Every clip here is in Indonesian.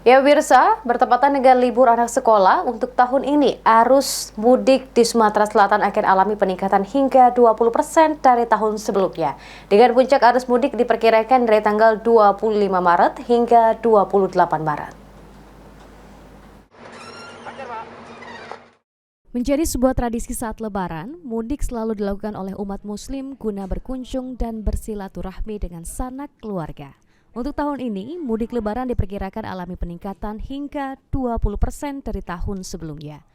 Ya pemirsa, bertepatan dengan libur anak sekolah untuk tahun ini, arus mudik di Sumatera Selatan akan alami peningkatan hingga 20% dari tahun sebelumnya. Dengan puncak arus mudik diperkirakan dari tanggal 25 Maret hingga 28 Maret. Menjadi sebuah tradisi saat Lebaran, mudik selalu dilakukan oleh umat Muslim guna berkunjung dan bersilaturahmi dengan sanak keluarga. Untuk tahun ini, mudik Lebaran diperkirakan alami peningkatan hingga 20% dari tahun sebelumnya.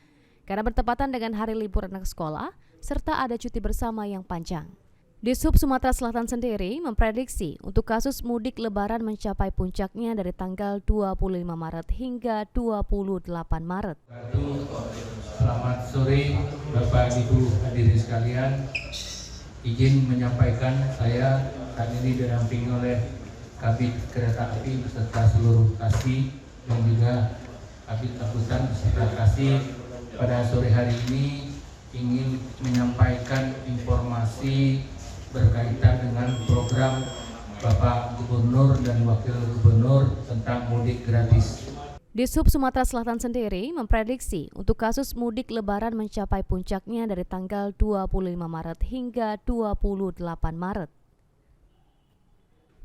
Karena bertepatan dengan hari libur anak sekolah, serta ada cuti bersama yang panjang. Dishub Sumatera Selatan sendiri memprediksi untuk kasus mudik Lebaran mencapai puncaknya dari tanggal 25 Maret hingga 28 Maret. Selamat sore Bapak Ibu hadirin sekalian. Izin menyampaikan saya saat ini didampingi oleh Kabid Kereta Api beserta seluruh kasih dan juga Kabid Angkutan beserta kasih pada sore hari ini ingin menyampaikan informasi berkaitan dengan program Bapak Gubernur dan Wakil Gubernur tentang mudik gratis. Dishub Sumatera Selatan sendiri memprediksi untuk kasus mudik Lebaran mencapai puncaknya dari tanggal 25 Maret hingga 28 Maret.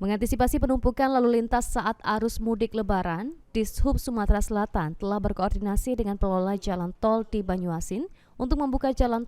Mengantisipasi penumpukan lalu lintas saat arus mudik Lebaran, Dishub Sumatera Selatan telah berkoordinasi dengan pengelola jalan tol di Banyuasin untuk membuka jalan